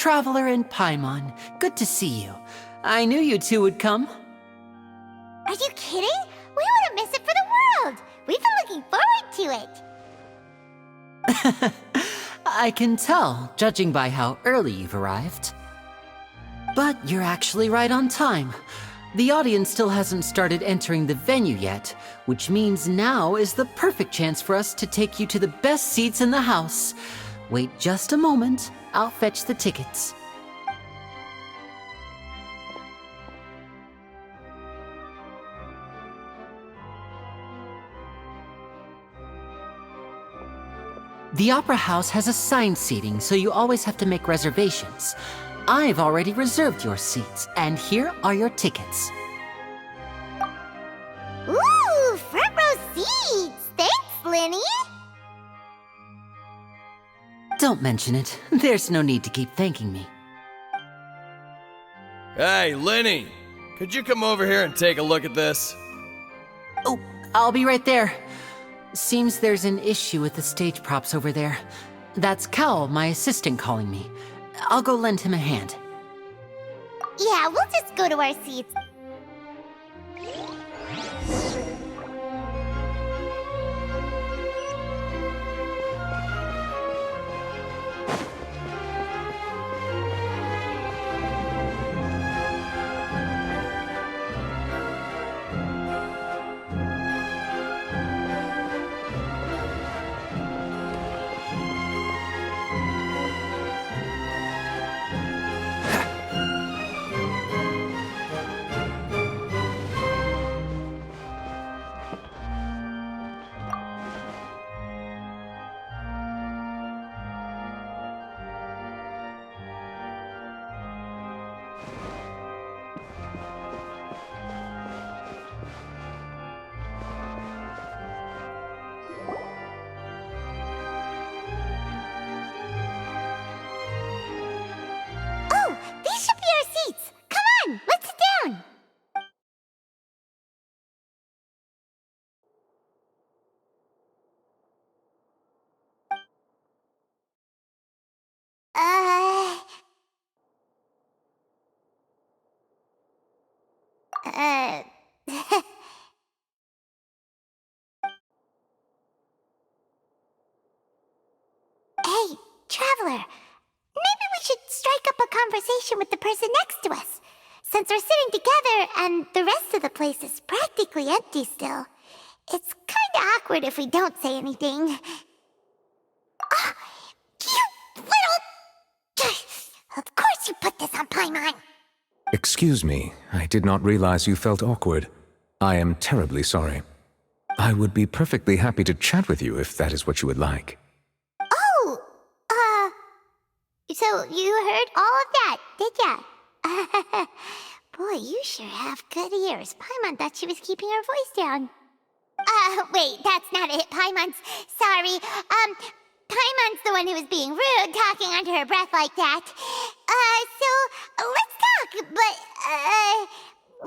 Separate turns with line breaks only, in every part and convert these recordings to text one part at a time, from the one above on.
Traveler and Paimon. Good to see you. I knew you two would come.
Are you kidding? We wouldn't miss it for the world! We've been looking forward to it!
I can tell, judging by how early you've arrived. But you're actually right on time. The audience still hasn't started entering the venue yet, which means now is the perfect chance for us to take you to the best seats in the house. Wait just a moment, I'll fetch the tickets. The Opera House has assigned seating, so you always have to make reservations. I've already reserved your seats, and here are your tickets.
Ooh, front row seats! Thanks, Linny!
Don't mention it. There's no need to keep thanking me.
Hey, Linny! Could you come over here and take a look at this?
Oh, I'll be right there. Seems there's an issue with the stage props over there. That's Cal, my assistant, calling me. I'll go lend him a hand.
Yeah, we'll just go to our seats. Hey, Traveler. Maybe we should strike up a conversation with the person next to us. Since we're sitting together and the rest of the place is practically empty still, it's kinda awkward if we don't say anything. Oh, you little... Of course you put this on Paimon!
Excuse me, I did not realize you felt awkward. I am terribly sorry. I would be perfectly happy to chat with you if that is what you would like.
Oh, so you heard all of that, did ya? Boy, you sure have good ears. Paimon thought she was keeping her voice down. Wait, that's not it. Paimon's... Sorry. Paimon's the one who was being rude, talking under her breath like that. So, let's talk, but,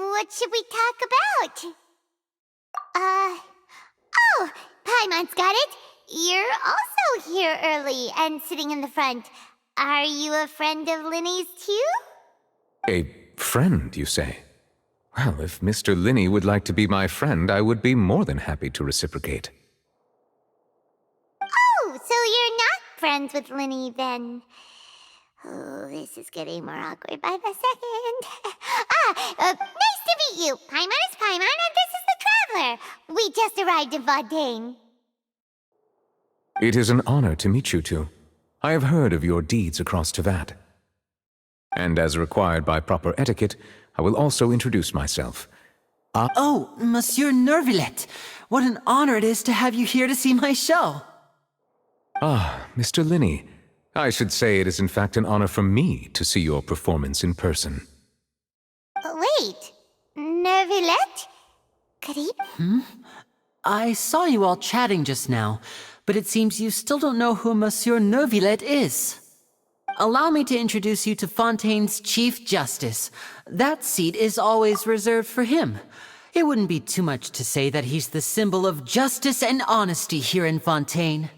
what should we talk about? Oh, Paimon's got it. You're also here early and sitting in the front. Are you a friend of Linny's too?
A friend, you say? Well, if Mr. Linny would like to be my friend, I would be more than happy to reciprocate.
Oh, so you're not friends with Linny then? Oh, this is getting more awkward by the second. Nice to meet you. Paimon is Paimon, and this is the Traveler. We just arrived in Fontaine.
It is an honor to meet you two. I have heard of your deeds across Tevat. And as required by proper etiquette, I will also introduce myself.
Oh, Monsieur Nervillet! What an honor it is to have you here to see my show!
Ah, Mr. Linny. I should say it is in fact an honor for me to see your performance in person.
Wait, Nervillet? Could he...
I saw you all chatting just now, but it seems you still don't know who Monsieur Nervillet is. Allow me to introduce you to Fontaine's Chief Justice. That seat is always reserved for him. It wouldn't be too much to say that he's the symbol of justice and honesty here in Fontaine.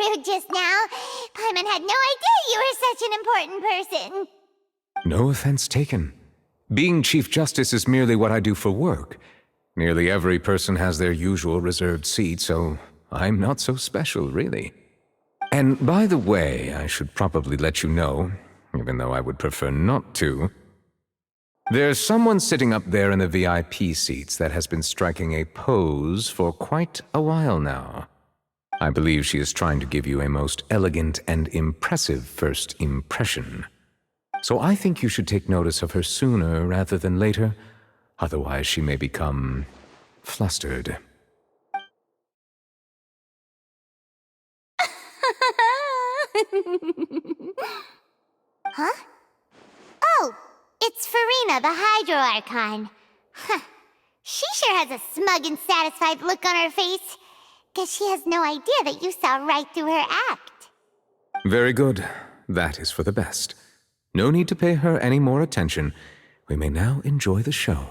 rude just now. Paimon had no idea you were such an important person.
No offense taken. Being Chief Justice is merely what I do for work. Nearly every person has their usual reserved seat, so I'm not so special, really. And by the way, I should probably let you know, even though I would prefer not to, there's someone sitting up there in the VIP seats that has been striking a pose for quite a while now. I believe she is trying to give you a most elegant and impressive first impression. So I think you should take notice of her sooner rather than later. Otherwise, she may become flustered.
Huh? Oh, it's Farina, the Hydro Archon. Huh. She sure has a smug and satisfied look on her face. Guess she has no idea that you saw right through her act.
Very good. That is for the best. No need to pay her any more attention. We may now enjoy the show.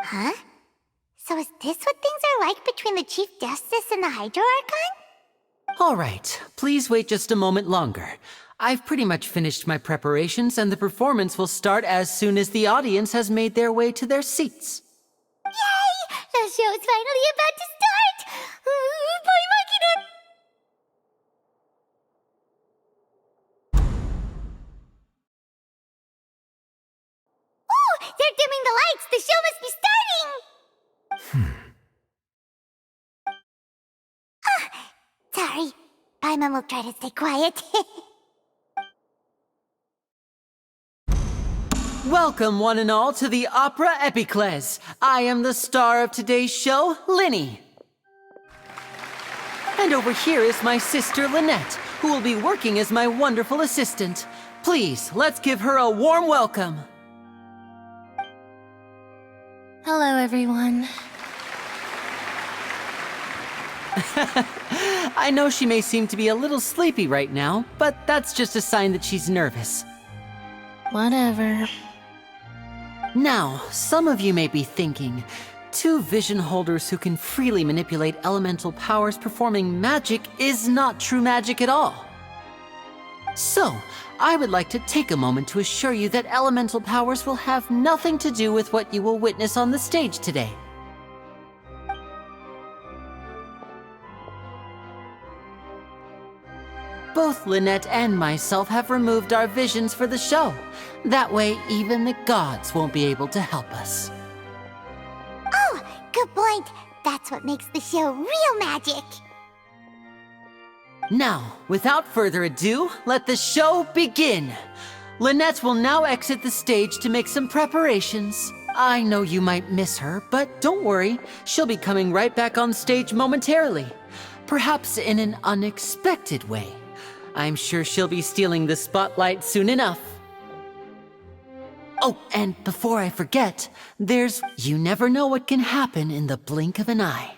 Huh? So is this what things are like between the Chief Justice and the Hydro Archon?
All right, please wait just a moment longer. I've pretty much finished my preparations, and the performance will start as soon as the audience has made their way to their seats.
Yay! The show's finally about to start! Paimon! Oh, they're dimming the lights! The show must be starting! Sorry. Paimon will try to stay quiet.
Welcome, one and all, to the Opera Epiclese. I am the star of today's show, Linny. And over here is my sister, Lynette, who will be working as my wonderful assistant. Please, let's give her a warm welcome.
Hello, everyone.
I know she may seem to be a little sleepy right now, but that's just a sign that she's nervous.
Whatever.
Now, some of you may be thinking, two vision holders who can freely manipulate elemental powers performing magic is not true magic at all. So, I would like to take a moment to assure you that elemental powers will have nothing to do with what you will witness on the stage today. Both Lynette and myself have removed our visions for the show. That way, even the gods won't be able to help us.
Oh, good point. That's what makes the show real magic.
Now, without further ado, let the show begin. Lynette will now exit the stage to make some preparations. I know you might miss her, but don't worry. She'll be coming right back on stage momentarily. Perhaps in an unexpected way. I'm sure she'll be stealing the spotlight soon enough. Oh, and before I forget, you never know what can happen in the blink of an eye.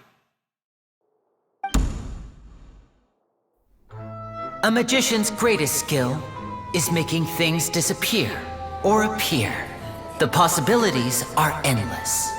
A magician's greatest skill is making things disappear or appear. The possibilities are endless.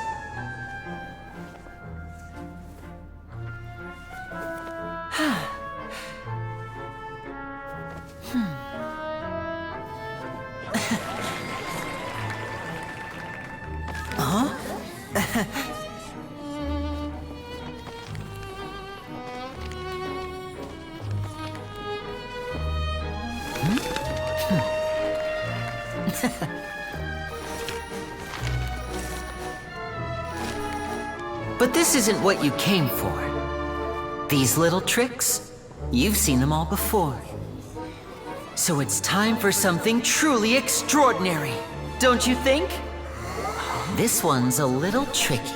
But this isn't what you came for. These little tricks, you've seen them all before. So it's time for something truly extraordinary, don't you think? This one's a little tricky.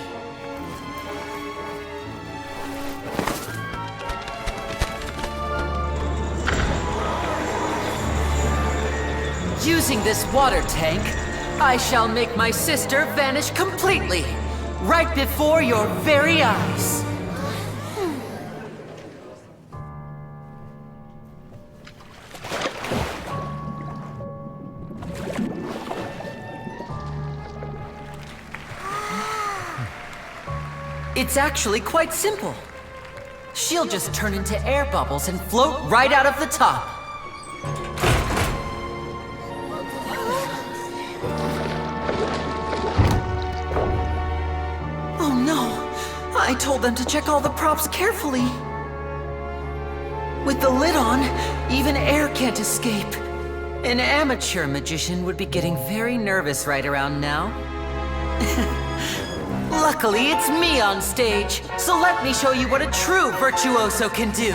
Using this water tank, I shall make my sister vanish completely, right before your very eyes. It's actually quite simple. She'll just turn into air bubbles and float right out of the top. Oh no! I told them to check all the props carefully. With the lid on, even air can't escape. An amateur magician would be getting very nervous right around now. Luckily, it's me on stage, so let me show you what a true virtuoso can do.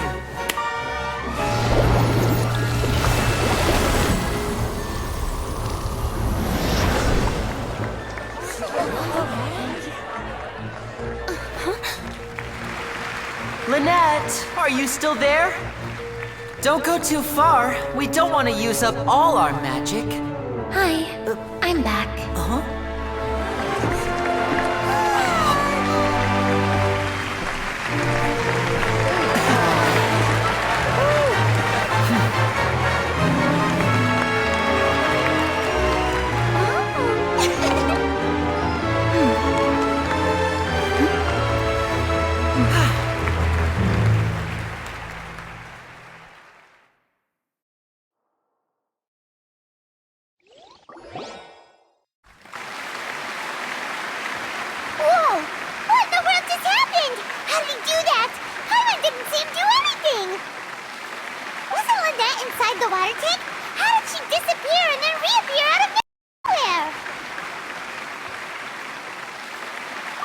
Lynette, are you still there? Don't go too far. We don't want to use up all our magic.
Hi, I'm back.
Uh-huh.
Whoa! What in the world just happened? How did he do that? Paimon didn't see him do anything! Wasn't Lynette inside the water tank? How did she disappear and then reappear out of nowhere?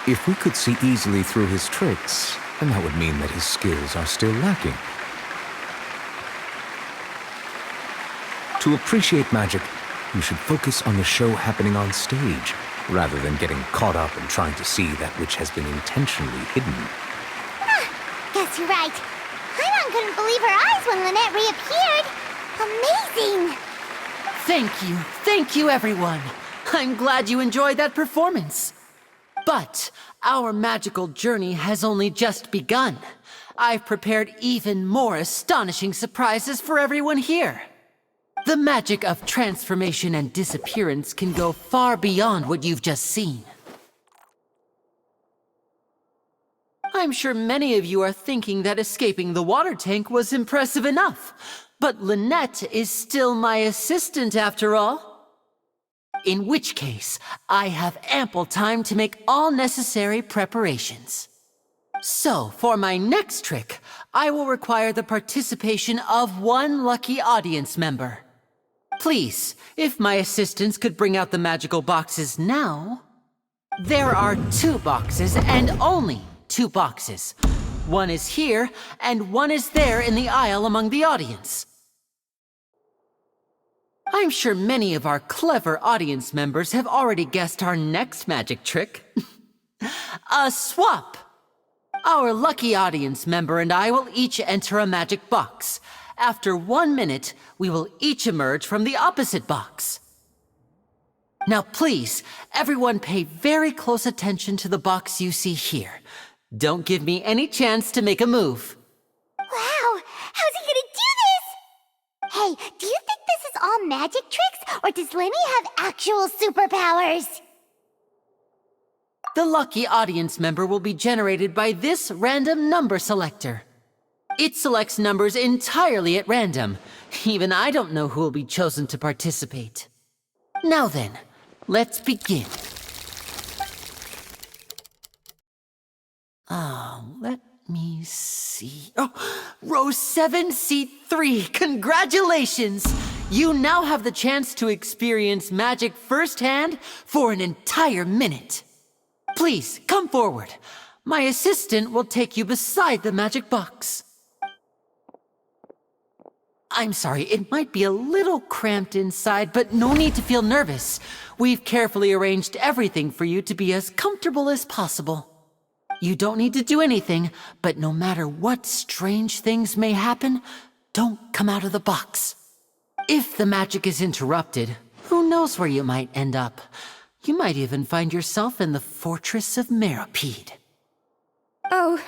If we could see easily through his tricks, then that would mean that his skills are still lacking. To appreciate magic, you should focus on the show happening on stage, rather than getting caught up in trying to see that which has been intentionally hidden.
Guess you're right. Paimon couldn't believe her eyes when Lynette reappeared. Amazing!
Thank you everyone. I'm glad you enjoyed that performance. But our magical journey has only just begun. I've prepared even more astonishing surprises for everyone here. The magic of transformation and disappearance can go far beyond what you've just seen. I'm sure many of you are thinking that escaping the water tank was impressive enough, but Lynette is still my assistant after all. In which case, I have ample time to make all necessary preparations. So, for my next trick, I will require the participation of one lucky audience member. Please, if my assistants could bring out the magical boxes now. There are 2 boxes and only 2 boxes. One is here and one is there in the aisle among the audience. I'm sure many of our clever audience members have already guessed our next magic trick. A swap! Our lucky audience member and I will each enter a magic box. After 1 minute, we will each emerge from the opposite box. Now please, everyone pay very close attention to the box you see here. Don't give me any chance to make a move.
Wow! How's he gonna do this? Hey, do you think this is all magic tricks, or does Lenny have actual superpowers?
The lucky audience member will be generated by this random number selector. It selects numbers entirely at random. Even I don't know who will be chosen to participate. Now then, let's begin. Let me see. Oh, row 7, seat 3. Congratulations! You now have the chance to experience magic firsthand for an entire minute. Please, come forward. My assistant will take you beside the magic box. I'm sorry, it might be a little cramped inside, but no need to feel nervous. We've carefully arranged everything for you to be as comfortable as possible. You don't need to do anything, but no matter what strange things may happen, don't come out of the box. If the magic is interrupted, who knows where you might end up? You might even find yourself in the Fortress of Meropide.
Oh,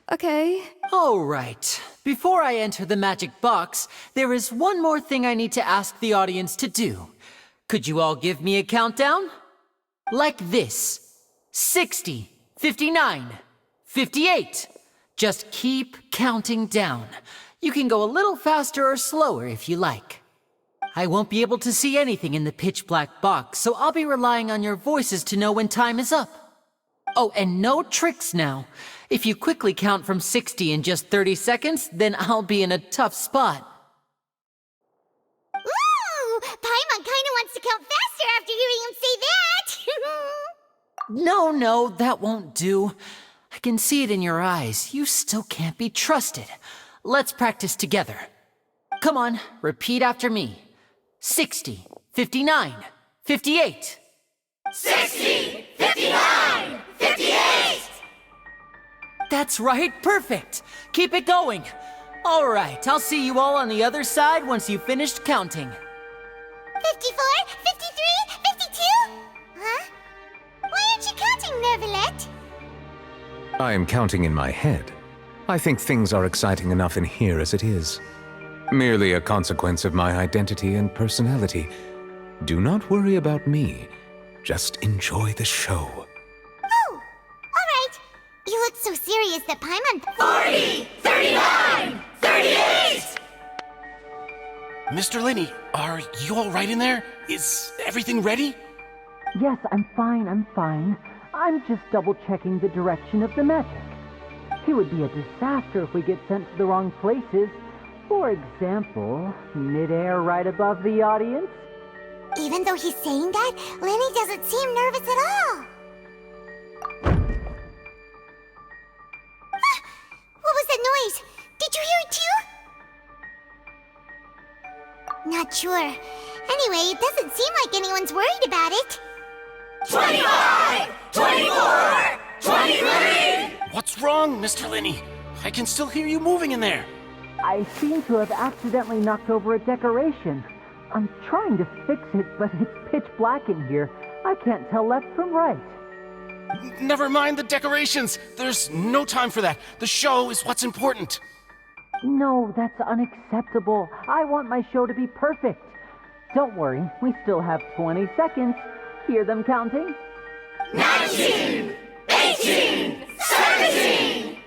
okay.
All right. Before I enter the magic box, there is one more thing I need to ask the audience to do. Could you all give me a countdown? Like this. 60, 59, 58, Just keep counting down. You can go a little faster or slower if you like. I won't be able to see anything in the pitch black box, so I'll be relying on your voices to know when time is up. Oh, and no tricks now. If you quickly count from 60 in just 30 seconds, then I'll be in a tough spot.
Ooh! Paimon kinda wants to count faster after hearing him say that!
No, that won't do. I can see it in your eyes. You still can't be trusted. Let's practice together. Come on, repeat after me. 60, 59, 58.
60! 59! 58!
That's right, perfect. Keep it going. All right, I'll see you all on the other side once you've finished counting.
54, 53, 52? Huh? Why aren't you counting, Nervalet?
I am counting in my head. I think things are exciting enough in here as it is. Merely a consequence of my identity and personality. Do not worry about me. Just enjoy the show.
Oh, alright. You look so serious that Paimon... 40! 39! 38!
Mr. Linney, are you all right in there? Is everything ready?
Yes, I'm fine. I'm just double-checking the direction of the magic. It would be a disaster if we get sent to the wrong places. For example, mid-air right above the audience.
Even though he's saying that, Lenny doesn't seem nervous at all. Ah, what was that noise? Did you hear it too? Not sure. Anyway, it doesn't seem like anyone's worried about it.
25! 24! 23!
What's wrong, Mr. Linney? I can still hear you moving in there.
I seem to have accidentally knocked over a decoration. I'm trying to fix it, but it's pitch black in here. I can't tell left from right.
Never mind the decorations. There's no time for that. The show is what's important.
No, that's unacceptable. I want my show to be perfect. Don't worry, we still have 20 seconds. Hear them counting?
19! 18! 17!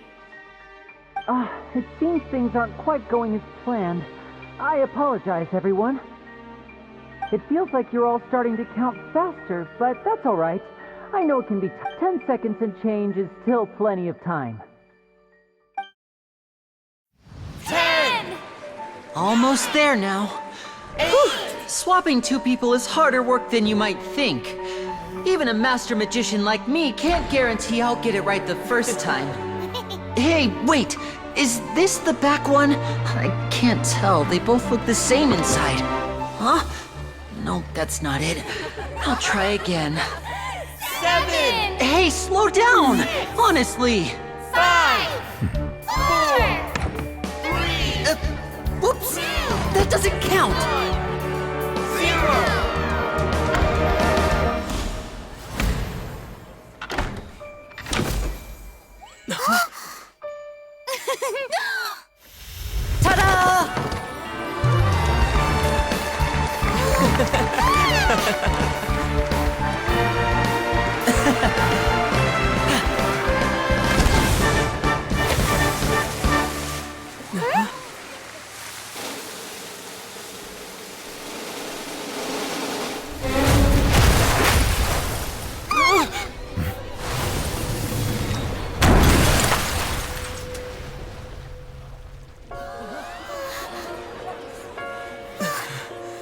It seems things aren't quite going as planned. I apologize, everyone. It feels like you're all starting to count faster, but that's all right. I know it can be 10 seconds and change is still plenty of time.
10!
Almost there now. Whew. Swapping two people is harder work than you might think. Even a master magician like me can't guarantee I'll get it right the first time. Hey, wait! Is this the back one? I can't tell. They both look the same inside. Huh? No, that's not it. I'll try again.
7!
Hey, slow down! Honestly!
5! 4! 3!
Whoops! That doesn't count!
0!
Ta-da!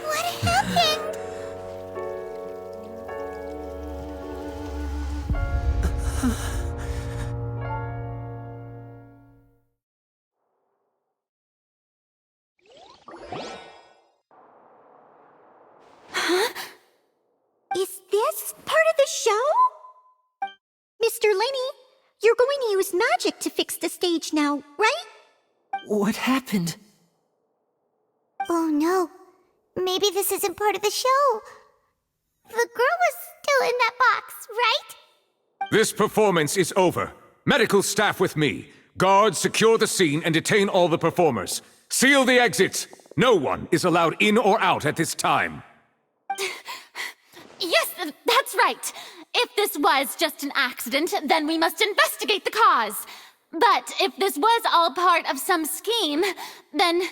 What happened?
Is this part of the show? Mr. Linney, you're going to use magic to fix the stage now, right?
What happened?
Oh no. Maybe this isn't part of the show. The girl was still in that box, right?
This performance is over. Medical staff with me. Guards, secure the scene and detain all the performers. Seal the exits. No one is allowed in or out at this time.
Yes, that's right. If this was just an accident, then we must investigate the cause. But if this was all part of some scheme, then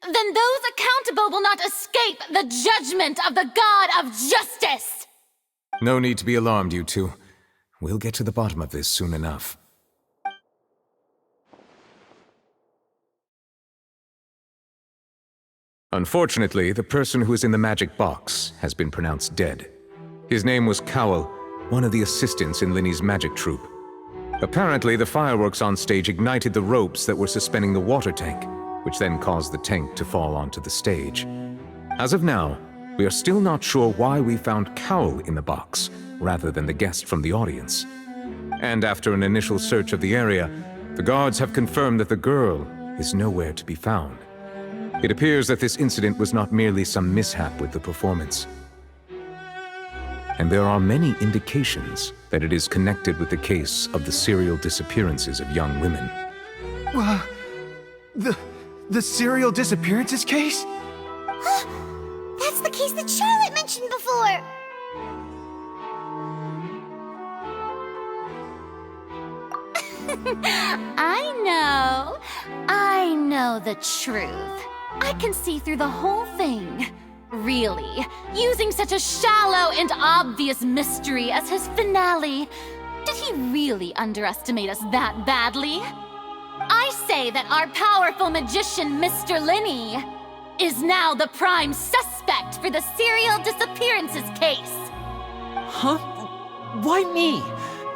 those accountable will not escape the judgment of the God of Justice!
No need to be alarmed, you two. We'll get to the bottom of this soon enough. Unfortunately, the person who is in the magic box has been pronounced dead. His name was Cowell, one of the assistants in Linny's magic troupe. Apparently, the fireworks on stage ignited the ropes that were suspending the water tank, which then caused the tank to fall onto the stage. As of now, we are still not sure why we found Cowell in the box, rather than the guest from the audience. And after an initial search of the area, the guards have confirmed that the girl is nowhere to be found. It appears that this incident was not merely some mishap with the performance. And there are many indications that it is connected with the case of the serial disappearances of young women.
The serial disappearances case?
That's the case that Charlotte mentioned before!
I know the truth. I can see through the whole thing. Really, using such a shallow and obvious mystery as his finale. Did he really underestimate us that badly? I say that our powerful magician, Mr. Linney, is now the prime suspect for the serial disappearances case.
Huh? Why me?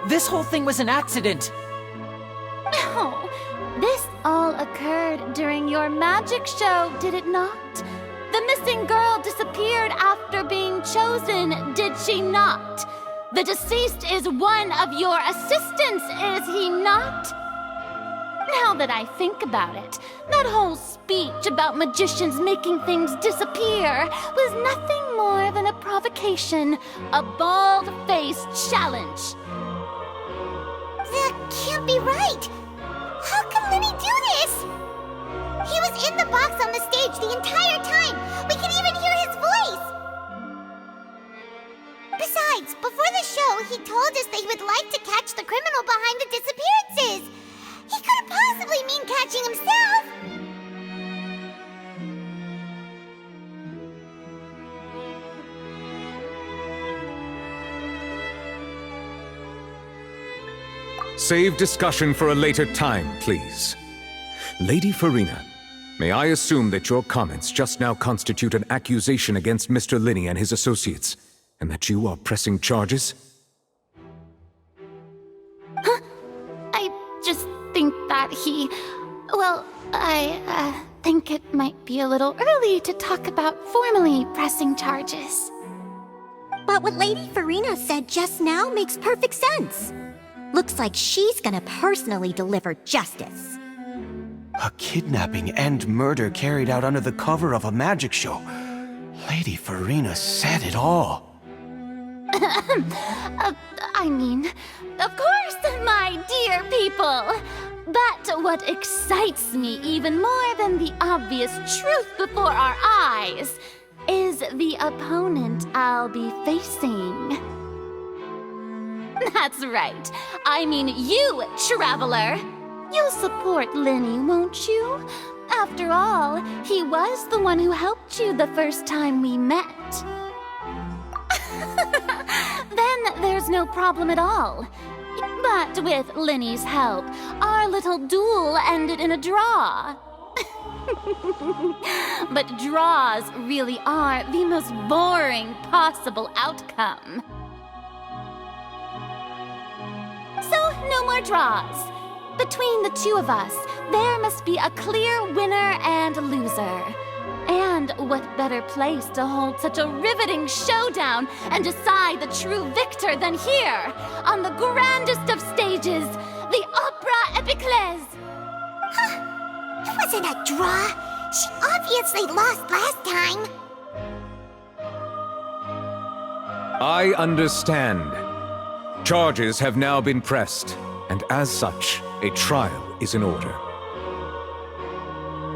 This whole thing was an accident.
No, this all occurred during your magic show, did it not? The missing girl disappeared after being chosen, did she not? The deceased is one of your assistants, is he not? Now that I think about it, that whole speech about magicians making things disappear was nothing more than a provocation, a bald-faced challenge.
That can't be right! How can Linny do this? He was in the box on the stage the entire time! We can even hear his voice! Besides, before the show, he told us that he would like to catch the criminal behind the disappearances! He couldn't possibly mean catching himself!
Save discussion for a later time, please. Lady Farina, may I assume that your comments just now constitute an accusation against Mr. Linney and his associates, and that you are pressing charges?
I just think that I think it might be a little early to talk about formally pressing charges.
But what Lady Farina said just now makes perfect sense. Looks like she's gonna personally deliver justice.
A kidnapping and murder carried out under the cover of a magic show. Lady Farina said it all.
Of course, my dear people. But what excites me even more than the obvious truth before our eyes is the opponent I'll be facing. That's right. I mean you, Traveler. You'll support Linny, won't you? After all, he was the one who helped you the first time we met. Then there's no problem at all. But with Linny's help, our little duel ended in a draw. But draws really are the most boring possible outcome. So, no more draws. Between the two of us, there must be a clear winner and loser. And what better place to hold such a riveting showdown and decide the true victor than here, on the grandest of stages, the Opera Epiclese.
It wasn't a draw. She obviously lost last time.
I understand. Charges have now been pressed, and as such, a trial is in order.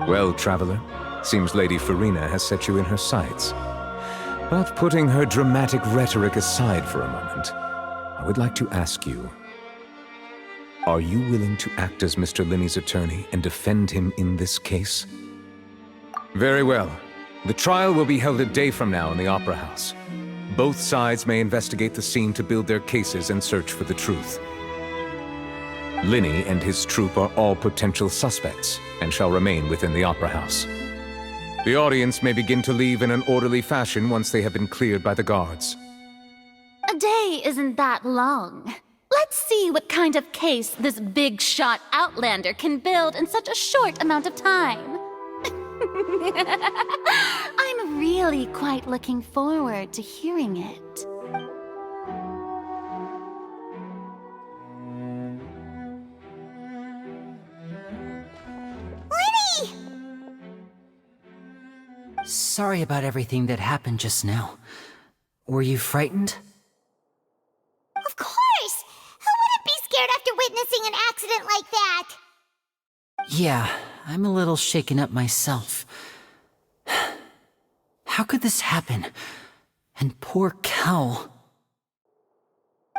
Well, Traveler, seems Lady Farina has set you in her sights. But putting her dramatic rhetoric aside for a moment, I would like to ask you, Are you willing to act as Mr. Linney's attorney and defend him in this case? Very well. The trial will be held a day from now in the Opera House. Both sides may investigate the scene to build their cases and search for the truth. Linney and his troupe are all potential suspects and shall remain within the Opera House. The audience may begin to leave in an orderly fashion once they have been cleared by the guards.
A day isn't that long. Let's see what kind of case this big-shot outlander can build in such a short amount of time. I'm really quite looking forward to hearing it.
Linny!
Sorry about everything that happened just now. Were you frightened?
Of course! Who wouldn't be scared after witnessing an accident like that?
Yeah, I'm a little shaken up myself. How could this happen? And poor Cal.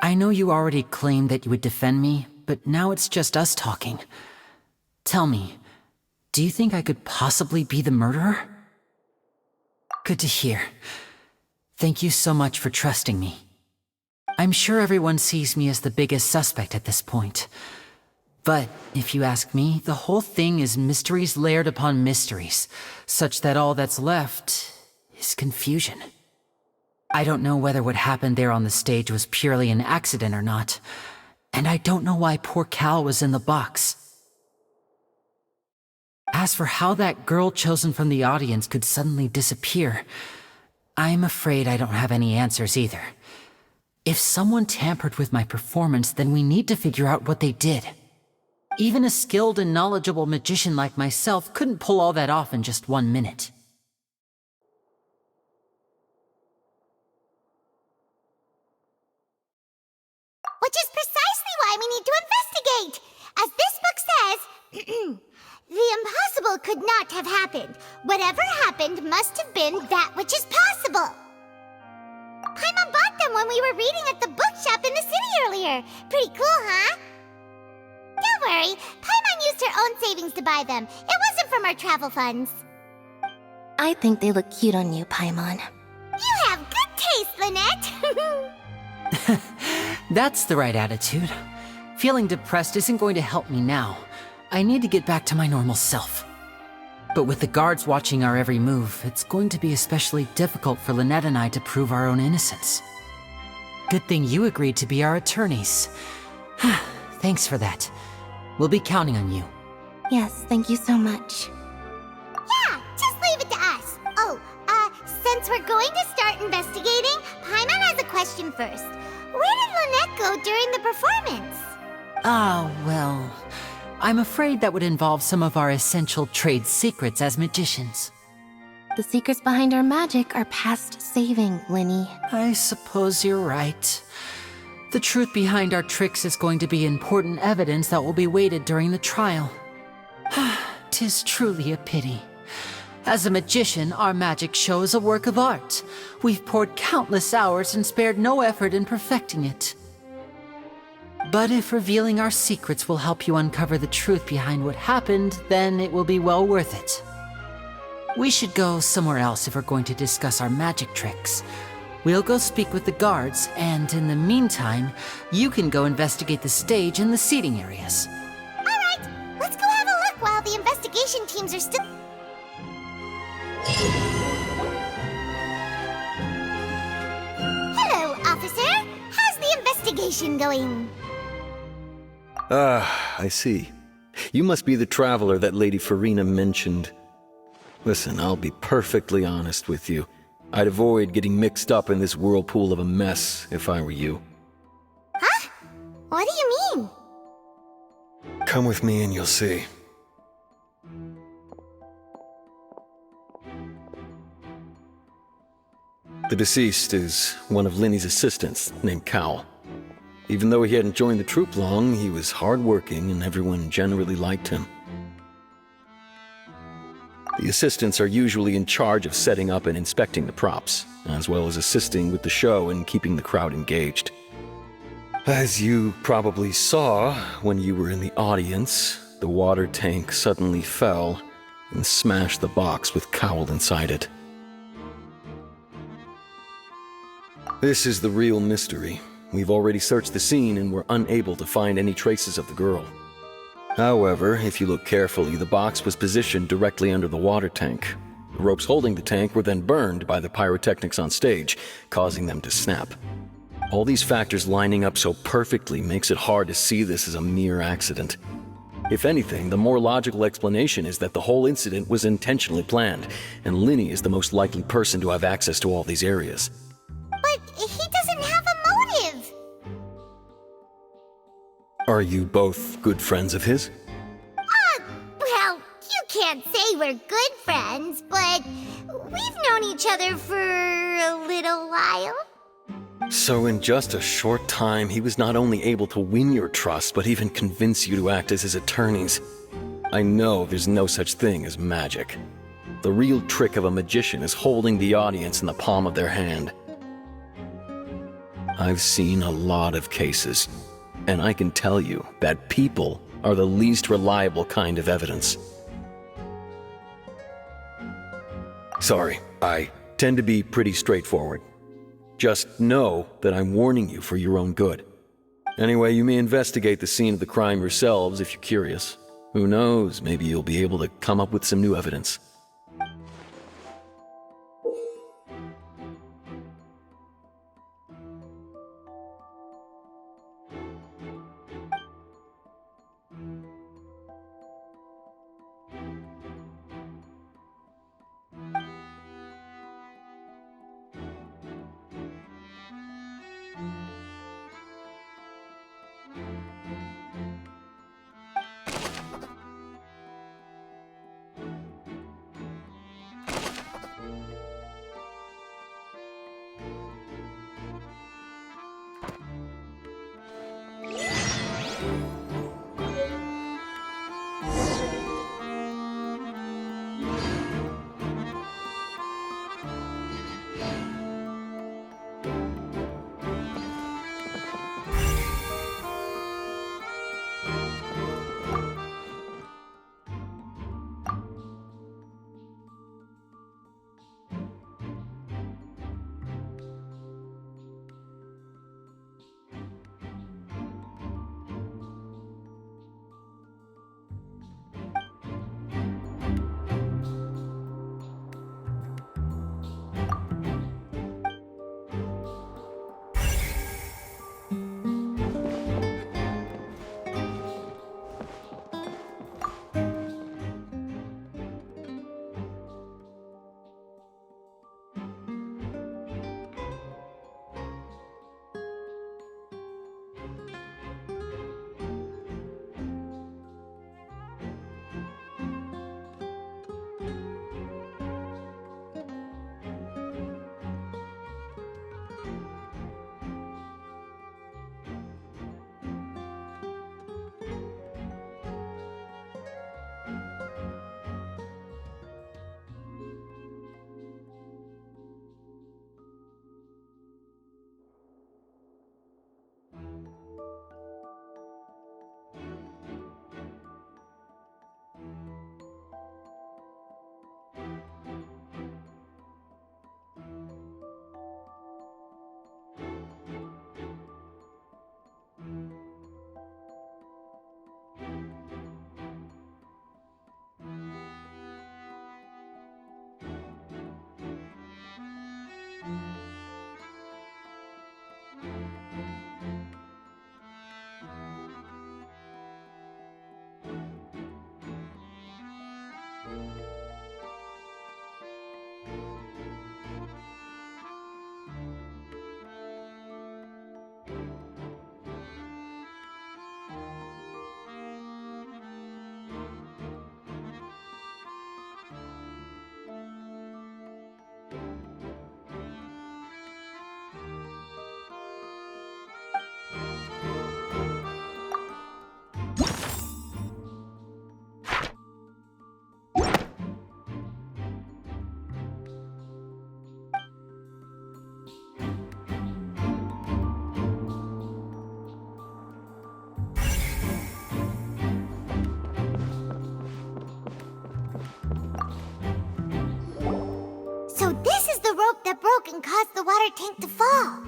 I know you already claimed that you would defend me, but now it's just us talking. Tell me, do you think I could possibly be the murderer? Good to hear. Thank you so much for trusting me. I'm sure everyone sees me as the biggest suspect at this point. But if you ask me, the whole thing is mysteries layered upon mysteries, such that all that's left is confusion. I don't know whether what happened there on the stage was purely an accident or not, and I don't know why poor Cal was in the box. As for how that girl chosen from the audience could suddenly disappear, I'm afraid I don't have any answers either. If someone tampered with my performance, then we need to figure out what they did. Even a skilled and knowledgeable magician like myself couldn't pull all that off in just 1 minute.
Which is precisely why we need to investigate! As this book says, the impossible could not have happened. Whatever happened must have been that which is possible. Paimon bought them when we were reading at the bookshop in the city earlier. Pretty cool, huh? Don't worry, Paimon used her own savings to buy them. It wasn't from our travel funds.
I think they look cute on you, Paimon.
You have good taste, Lynette!
That's the right attitude. Feeling depressed isn't going to help me now. I need to get back to my normal self. But with the guards watching our every move, it's going to be especially difficult for Lynette and I to prove our own innocence. Good thing you agreed to be our attorneys. Thanks for that. We'll be counting on you.
Yes, thank you so much.
Yeah, just leave it to us. Oh, since we're going to start investigating, Paimon has a question first. Where did Lynette go during the performance?
Well, I'm afraid that would involve some of our essential trade secrets as magicians.
The secrets behind our magic are past saving, Linny.
I suppose you're right. The truth behind our tricks is going to be important evidence that will be weighted during the trial. 'Tis truly a pity. As a magician, our magic show is a work of art. We've poured countless hours and spared no effort in perfecting it. But if revealing our secrets will help you uncover the truth behind what happened, then it will be well worth it. We should go somewhere else if we're going to discuss our magic tricks. We'll go speak with the guards, and in the meantime, you can go investigate the stage and the seating areas.
All right, let's go have a look while the investigation teams are still... Hello, officer. How's the investigation going?
I see. You must be the traveler that Lady Farina mentioned. Listen, I'll be perfectly honest with you. I'd avoid getting mixed up in this whirlpool of a mess if I were you.
Huh? What do you mean?
Come with me and you'll see. The deceased is one of Linny's assistants named Cal. Even though he hadn't joined the troupe long, he was hardworking and everyone generally liked him. The assistants are usually in charge of setting up and inspecting the props, as well as assisting with the show and keeping the crowd engaged. As you probably saw when you were in the audience, the water tank suddenly fell and smashed the box with Cowl inside it. This is the real mystery. We've already searched the scene and were unable to find any traces of the girl. However, if you look carefully, the box was positioned directly under the water tank. The ropes holding the tank were then burned by the pyrotechnics on stage, causing them to snap. All these factors lining up so perfectly makes it hard to see this as a mere accident. If anything, the more logical explanation is that the whole incident was intentionally planned, and Linny is the most likely person to have access to all these areas.
But he doesn't have a motive!
Are you both good friends of his?
Well, you can't say we're good friends, but we've known each other for a little while.
So in just a short time, he was not only able to win your trust, but even convince you to act as his attorneys. I know there's no such thing as magic. The real trick of a magician is holding the audience in the palm of their hand. I've seen a lot of cases, and I can tell you that people are the least reliable kind of evidence. Sorry, I tend to be pretty straightforward. Just know that I'm warning you for your own good. Anyway, you may investigate the scene of the crime yourselves if you're curious. Who knows, maybe you'll be able to come up with some new evidence.
and caused the water tank to fall.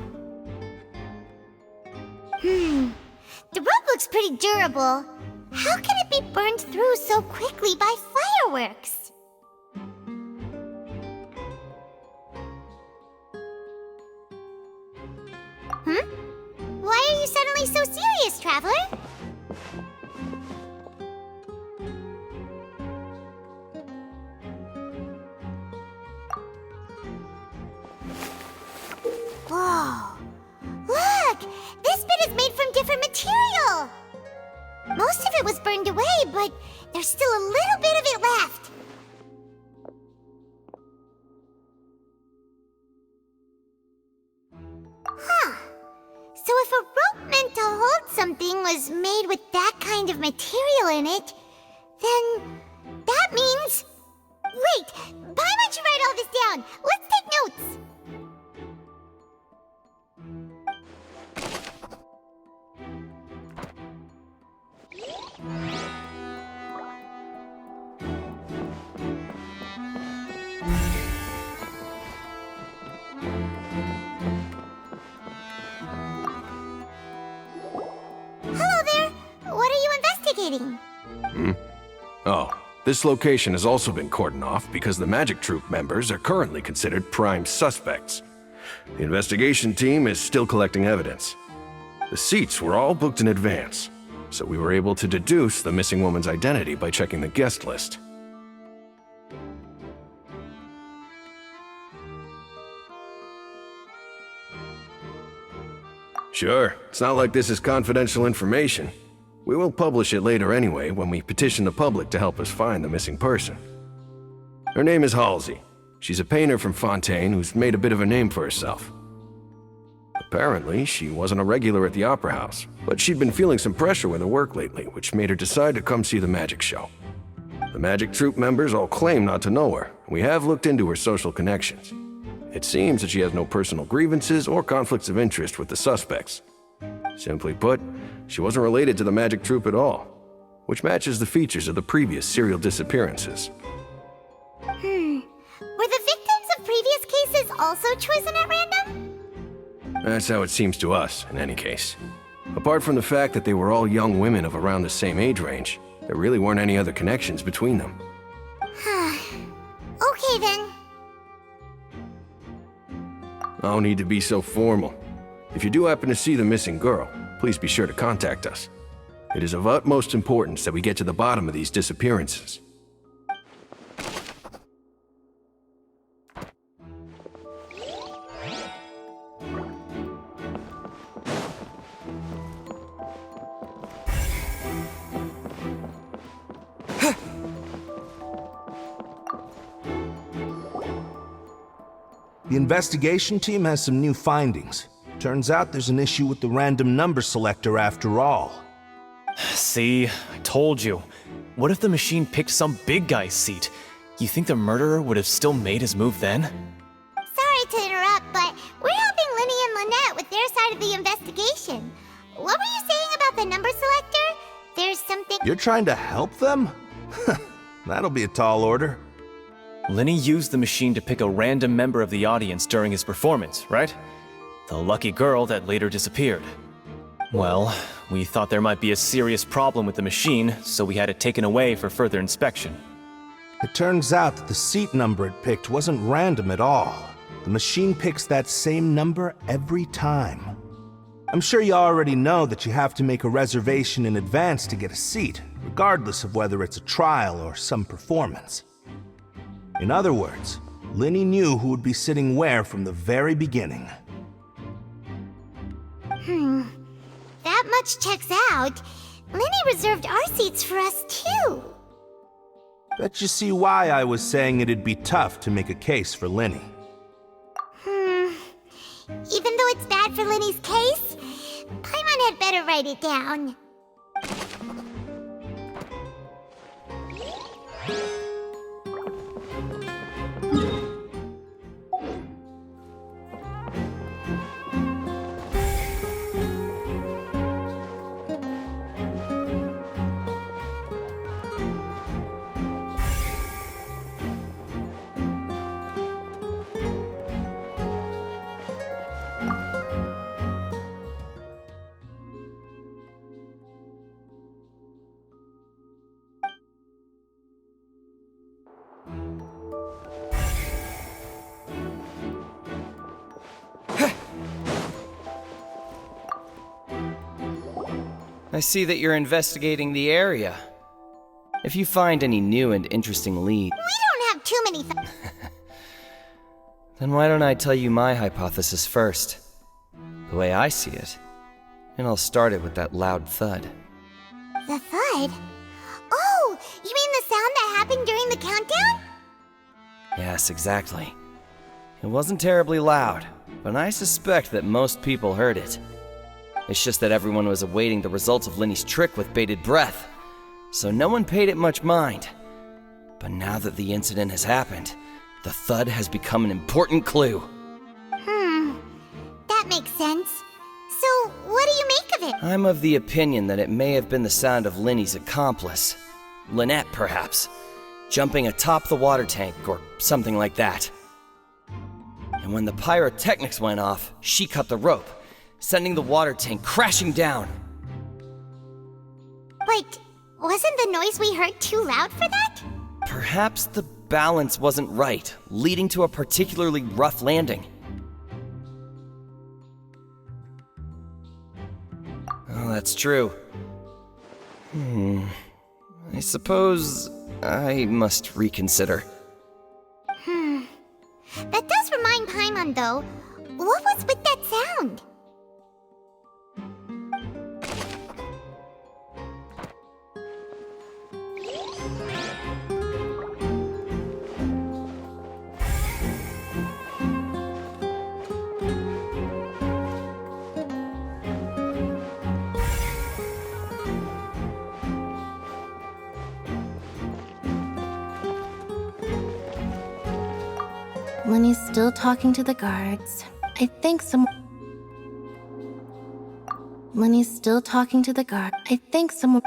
The rope looks pretty durable. How can it be burned through so quickly by fireworks? Why are you suddenly so serious, Traveler? Whoa! Look! This bit is made from different material! Most of it was burned away, but there's still a little bit of it left. Huh. So if a rope meant to hold something was made with that kind of material in it, then that means... Wait! Paimon should write all this down! Let's take notes! Hello there! What are you investigating?
Oh, this location has also been cordoned off because the Magic Troop members are currently considered prime suspects. The investigation team is still collecting evidence. The seats were all booked in advance, so we were able to deduce the missing woman's identity by checking the guest list. Sure, it's not like this is confidential information. We will publish it later anyway when we petition the public to help us find the missing person. Her name is Halsey. She's a painter from Fontaine who's made a bit of a name for herself. Apparently, she wasn't a regular at the Opera House, but she'd been feeling some pressure with her work lately, which made her decide to come see the magic show. The Magic Troop members all claim not to know her, and we have looked into her social connections. It seems that she has no personal grievances or conflicts of interest with the suspects. Simply put, she wasn't related to the Magic Troop at all, which matches the features of the previous serial disappearances.
Were the victims of previous cases also chosen at random?
That's how it seems to us, in any case. Apart from the fact that they were all young women of around the same age range, there really weren't any other connections between them.
Okay then.
No need to be so formal. If you do happen to see the missing girl, please be sure to contact us. It is of utmost importance that we get to the bottom of these disappearances.
The investigation team has some new findings. Turns out there's an issue with the random number selector after all.
See, I told you. What if the machine picked some big guy's seat? You think the murderer would have still made his move then?
Sorry to interrupt, but we're helping Linny and Lynette with their side of the investigation. What were you saying about the number selector? There's something—
You're trying to help them? That'll be a tall order.
Linny used the machine to pick a random member of the audience during his performance, right? The lucky girl that later disappeared. Well, we thought there might be a serious problem with the machine, so we had it taken away for further inspection.
It turns out that the seat number it picked wasn't random at all. The machine picks that same number every time. I'm sure you already know that you have to make a reservation in advance to get a seat, regardless of whether it's a trial or some performance. In other words, Linny knew who would be sitting where from the very beginning.
That much checks out. Linny reserved our seats for us too.
Bet you see why I was saying it'd be tough to make a case for Linny.
Even though it's bad for Linny's case, Paimon had better write it down.
I see that you're investigating the area. If you find any new and interesting leads,
We don't have too many
then why don't I tell you my hypothesis first? The way I see it. And I'll start it with that loud thud.
The thud? Oh, you mean the sound that happened during the countdown?
Yes, exactly. It wasn't terribly loud, but I suspect that most people heard it. It's just that everyone was awaiting the results of Linny's trick with bated breath, so no one paid it much mind. But now that the incident has happened, the thud has become an important clue.
That makes sense. So, what do you make of it?
I'm of the opinion that it may have been the sound of Linny's accomplice. Lynette, perhaps. Jumping atop the water tank or something like that. And when the pyrotechnics went off, she cut the rope, sending the water tank crashing down.
But wasn't the noise we heard too loud for that?
Perhaps the balance wasn't right, leading to a particularly rough landing. Oh, that's true. I suppose I must reconsider.
That does remind Paimon, though. What was with that sound?
Lenny's still talking to the guards. I think Lenny's still talking to the guard. I think someone...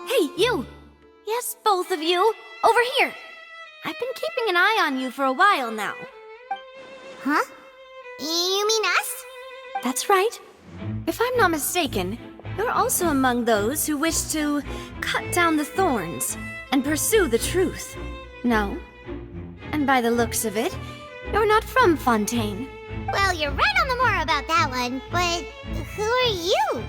Hey, you! Yes, both of you! Over here! I've been keeping an eye on you for a while now.
Huh? You mean us?
That's right. If I'm not mistaken, you're also among those who wish to cut down the thorns and pursue the truth. No? And by the looks of it, you're not from Fontaine.
Well, you're right on the more about that one, but who are you?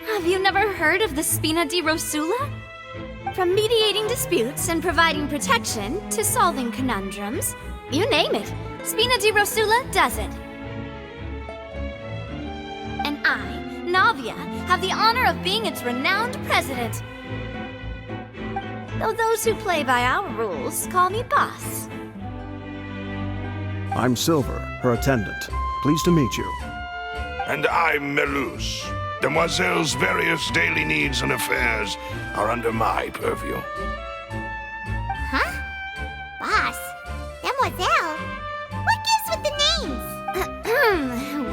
Have you never heard of the Spina di Rosula? From mediating disputes and providing protection to solving conundrums, you name it, Spina di Rosula does it. And I, Navia, have the honor of being its renowned president. Though those who play by our rules call me boss.
I'm Silver, her attendant. Pleased to meet you.
And I'm Melus. Demoiselle's various daily needs and affairs are under my purview.
Huh? Boss? Demoiselle? What gives with the names?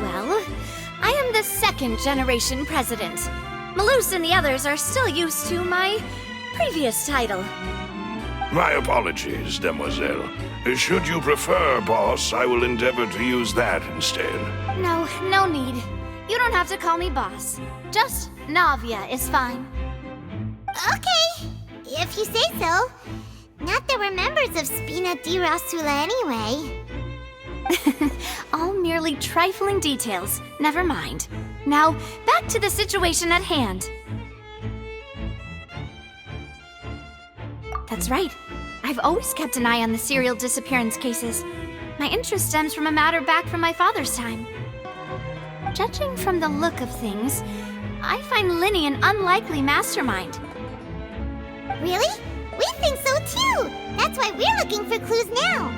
Well, I am the second generation president. Malus and the others are still used to my previous title.
My apologies, Demoiselle. Should you prefer, boss, I will endeavor to use that instead.
No need. You don't have to call me boss. Just Navia is fine.
Okay, if you say so. Not that we're members of Spina di Rosula anyway.
All merely trifling details. Never mind. Now, back to the situation at hand. That's right. I've always kept an eye on the serial disappearance cases. My interest stems from a matter back from my father's time. Judging from the look of things, I find Linny an unlikely mastermind.
Really? We think so too! That's why we're looking for clues now.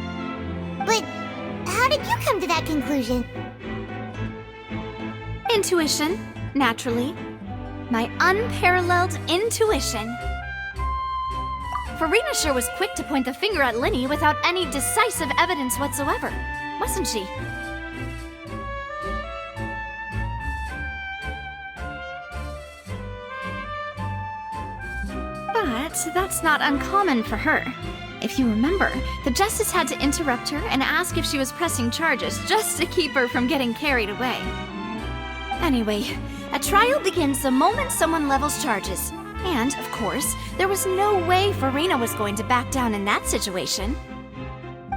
But how did you come to that conclusion?
Intuition. Naturally, my unparalleled intuition. Farina sure was quick to point the finger at Linny without any decisive evidence whatsoever, wasn't she? But that's not uncommon for her. If you remember, the Justice had to interrupt her and ask if she was pressing charges just to keep her from getting carried away. Anyway, a trial begins the moment someone levels charges. And, of course, there was no way Farina was going to back down in that situation.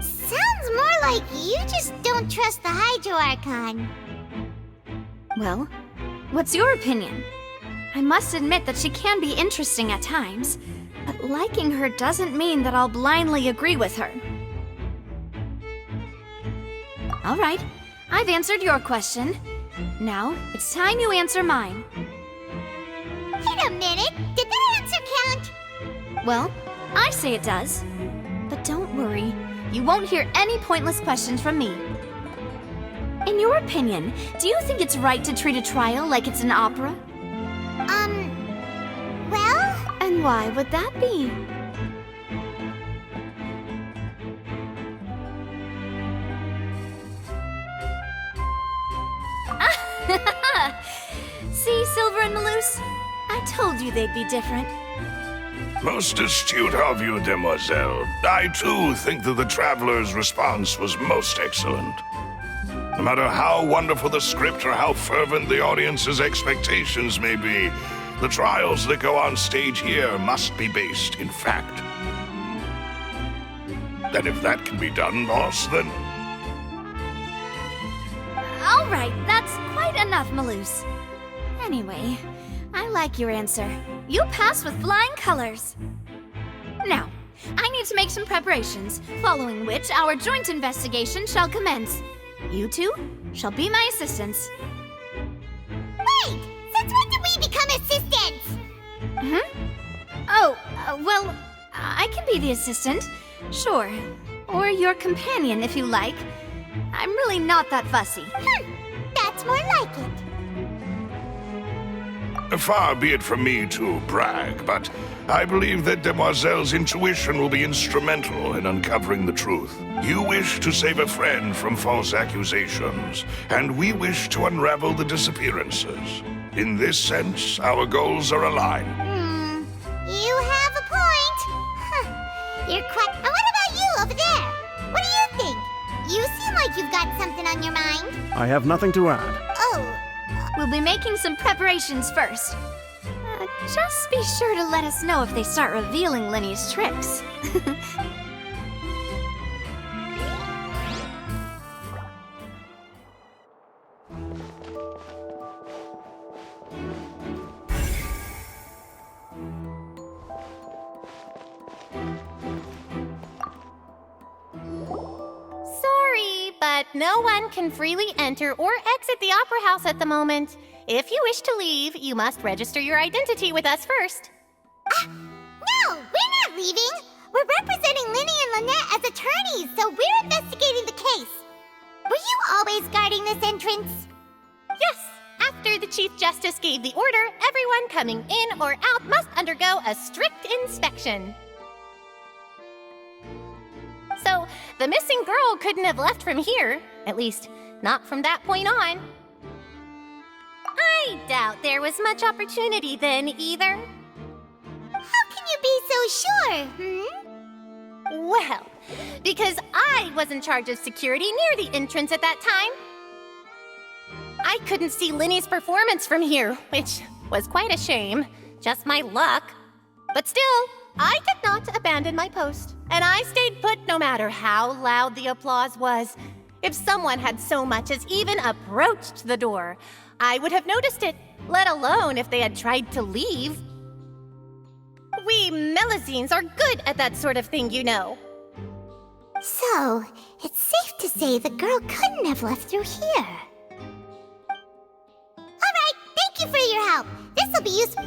Sounds more like you just don't trust the Hydro Archon.
Well, what's your opinion? I must admit that she can be interesting at times, but liking her doesn't mean that I'll blindly agree with her. All right, I've answered your question. Now, it's time you answer mine.
Wait a minute, did that answer count?
Well, I say it does. But don't worry, you won't hear any pointless questions from me. In your opinion, do you think it's right to treat a trial like it's an opera?
Well?
And why would that be? See, Silver and Maloose? I told you they'd be different.
Most astute of you, demoiselle. I too think that the Traveler's response was most excellent. No matter how wonderful the script or how fervent the audience's expectations may be, the trials that go on stage here must be based in fact. And if that can be done, boss, then...
All right, that's quite enough, Maloose. Anyway, I like your answer. You passed with flying colors. Now, I need to make some preparations, following which our joint investigation shall commence. You two shall be my assistants.
Wait! Since when did we become assistants?
Oh, well, I can be the assistant, sure. Or your companion, if you like. I'm really not that fussy.
That's more like it.
Far be it from me to brag, but I believe that Demoiselle's intuition will be instrumental in uncovering the truth. You wish to save a friend from false accusations, and we wish to unravel the disappearances. In this sense, our goals are aligned.
You have a point. You're quite... And what about you over there? What do you think? You seem like you've got something on your mind.
I have nothing to add.
Oh.
We'll be making some preparations first. Just be sure to let us know if they start revealing Linny's tricks.
But no one can freely enter or exit the Opera House at the moment. If you wish to leave, you must register your identity with us first.
No, we're not leaving. We're representing Linny and Lynette as attorneys, so we're investigating the case. Were you always guarding this entrance?
Yes. After the Chief Justice gave the order, everyone coming in or out must undergo a strict inspection. So, the missing girl couldn't have left from here. At least, not from that point on. I doubt there was much opportunity then, either.
How can you be so sure,
Well, because I was in charge of security near the entrance at that time. I couldn't see Linny's performance from here, which was quite a shame. Just my luck. But still, I did not abandon my post, and I stayed put no matter how loud the applause was. If someone had so much as even approached the door, I would have noticed it, let alone if they had tried to leave. We Melusines are good at that sort of thing, you know.
So, it's safe to say the girl couldn't have left through here. Alright, thank you for your help. This'll be useful.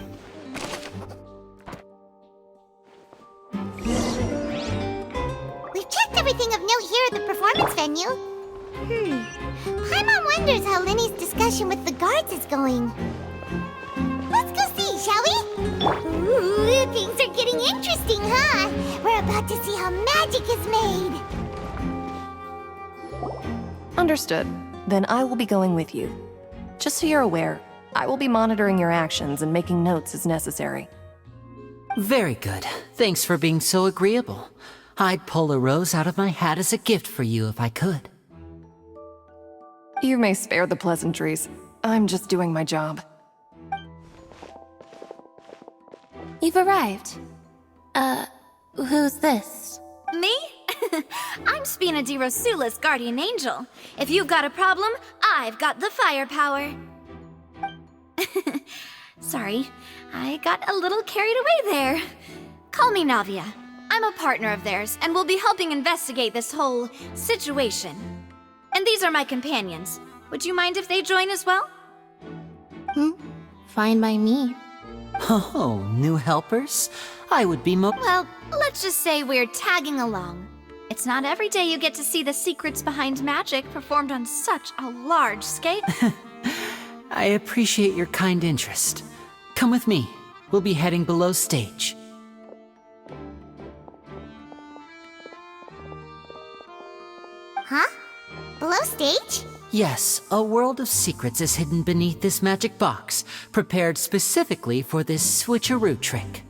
We've checked everything of note here at the performance venue. Paimon wonders how Linny's discussion with the guards is going. shall we? Ooh, things are getting interesting, huh? We're about to see how magic is made.
Understood. Then I will be going with you. Just so you're aware, I will be monitoring your actions and making notes as necessary.
Very good. Thanks for being so agreeable. I'd pull a rose out of my hat as a gift for you if I could.
You may spare the pleasantries. I'm just doing my job.
You've arrived. Who's this?
Me? I'm Spina di Rosula's guardian angel. If you've got a problem, I've got the firepower. Sorry, I got a little carried away there. Call me Navia. I'm a partner of theirs, and will be helping investigate this whole situation. And these are my companions. Would you mind if they join as well?
Fine by me.
Oh, new helpers? I would be
Well, let's just say we're tagging along. It's not every day you get to see the secrets behind magic performed on such a large scale.
I appreciate your kind interest. Come with me. We'll be heading below stage.
Huh? Below stage?
Yes, a world of secrets is hidden beneath this magic box, prepared specifically for this switcheroo trick.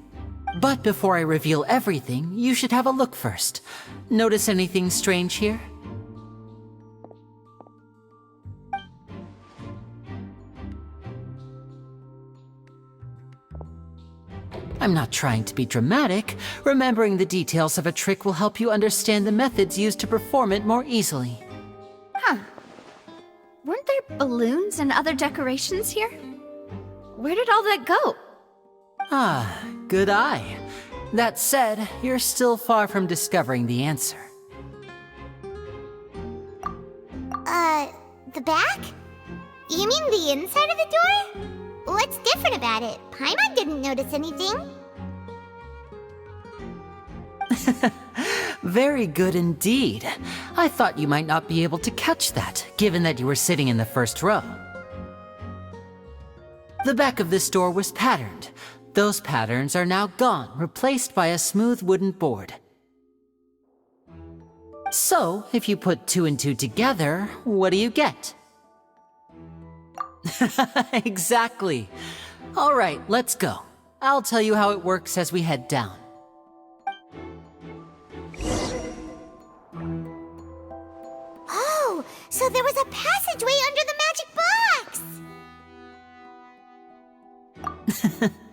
But before I reveal everything, you should have a look first. Notice anything strange here? I'm not trying to be dramatic. Remembering the details of a trick will help you understand the methods used to perform it more easily.
Huh. Weren't there balloons and other decorations here? Where did all that go?
Ah, good eye. That said, you're still far from discovering the answer.
The back? You mean the inside of the door? What's different about it? Paimon didn't notice anything.
Very good indeed. I thought you might not be able to catch that, given that you were sitting in the first row. The back of this door was patterned. Those patterns are now gone, replaced by a smooth wooden board. So, if you put 2 and 2 together, what do you get? Exactly. All right, let's go. I'll tell you how it works as we head down.
Oh, so there was a passageway under the magic box!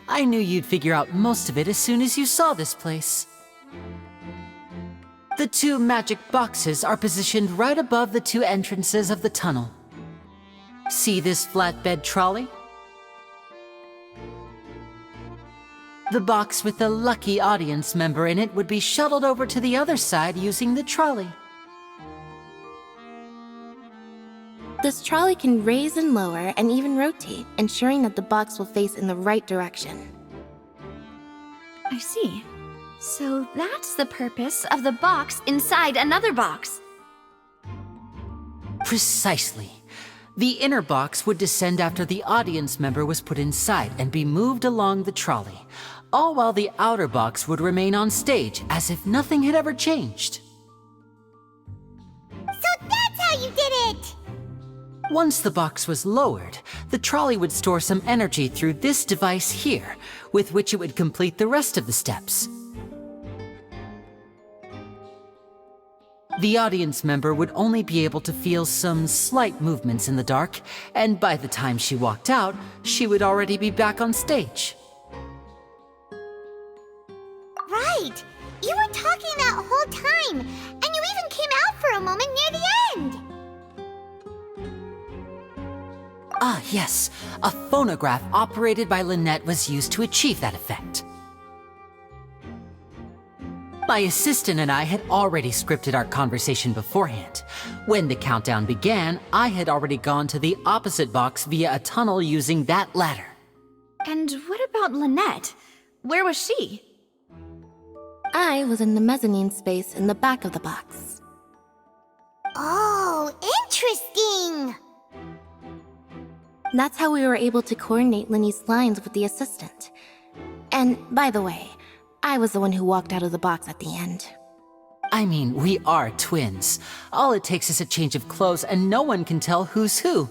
I knew you'd figure out most of it as soon as you saw this place. The 2 magic boxes are positioned right above the 2 entrances of the tunnel. See this flatbed trolley? The box with the lucky audience member in it would be shuttled over to the other side using the trolley.
This trolley can raise and lower and even rotate, ensuring that the box will face in the right direction.
I see. So that's the purpose of the box inside another box.
Precisely. The inner box would descend after the audience member was put inside and be moved along the trolley, all while the outer box would remain on stage as if nothing had ever changed.
So that's how you did it!
Once the box was lowered, the trolley would store some energy through this device here, with which it would complete the rest of the steps. The audience member would only be able to feel some slight movements in the dark, and by the time she walked out, she would already be back on stage.
Right! You were talking that whole time, and you even came out for a moment near the end!
Ah, yes. A phonograph operated by Lynette was used to achieve that effect. My assistant and I had already scripted our conversation beforehand. When the countdown began, I had already gone to the opposite box via a tunnel using that ladder.
And what about Lynette? Where was she?
I was in the mezzanine space in the back of the box.
Oh, interesting!
That's how we were able to coordinate Linny's lines with the assistant. And by the way, I was the one who walked out of the box at the end.
I mean, we are twins. All it takes is a change of clothes and no one can tell who's who.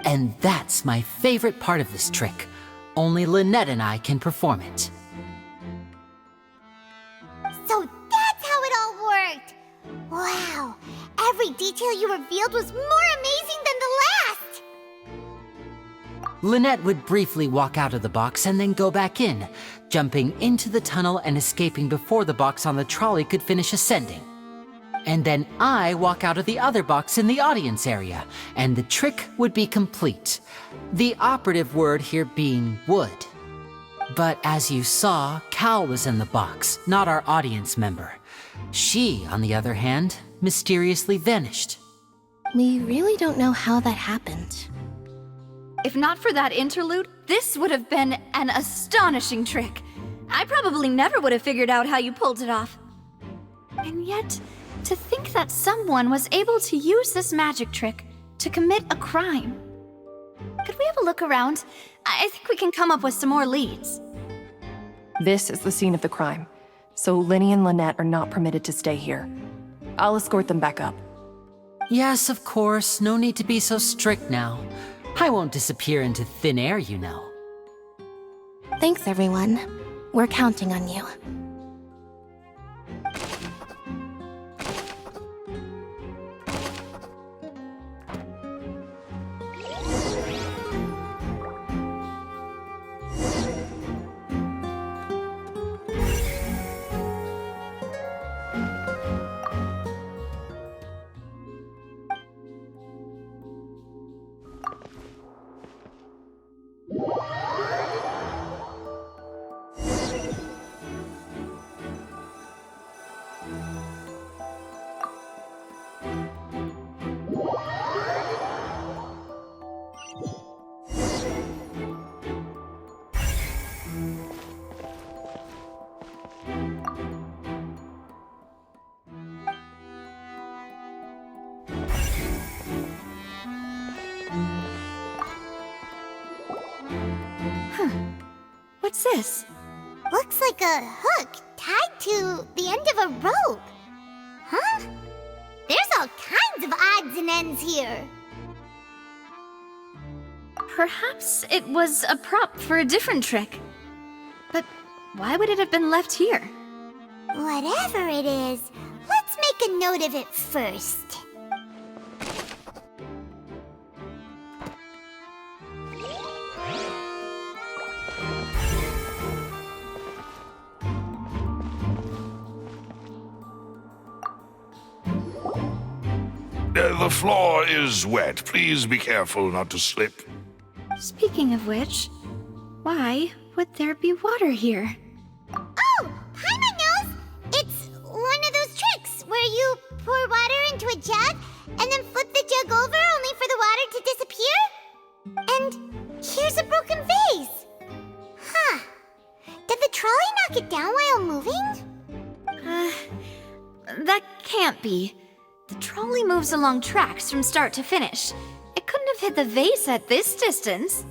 And that's my favorite part of this trick. Only Lynette and I can perform it.
So that's how it all worked! Wow! Every detail you revealed was more amazing than the last!
Lynette would briefly walk out of the box and then go back in, jumping into the tunnel and escaping before the box on the trolley could finish ascending. And then I walk out of the other box in the audience area, and the trick would be complete. The operative word here being would. But as you saw, Cal was in the box, not our audience member. She, on the other hand, mysteriously vanished.
We really don't know how that happened.
If not for that interlude, this would have been an astonishing trick. I probably never would have figured out how you pulled it off. And yet, to think that someone was able to use this magic trick to commit a crime. Could we have a look around? I think we can come up with some more leads.
This is the scene of the crime, so Linny and Lynette are not permitted to stay here. I'll escort them back up.
Yes, of course. No need to be so strict now. I won't disappear into thin air, you know.
Thanks, everyone. We're counting on you.
What's this?
Looks like a hook tied to the end of a rope. Huh? There's all kinds of odds and ends here.
Perhaps it was a prop for a different trick. But why would it have been left here?
Whatever it is, let's make a note of it first.
The floor is wet. Please be careful not to slip.
Speaking of which, why would there be water here?
Oh, Paimon knows! It's one of those tricks where you pour water into a jug and then flip the jug over only for the water to disappear? And here's a broken vase. Huh. Did the trolley knock it down while moving?
That can't be. The trolley moves along tracks from start to finish. It couldn't have hit the vase at this distance.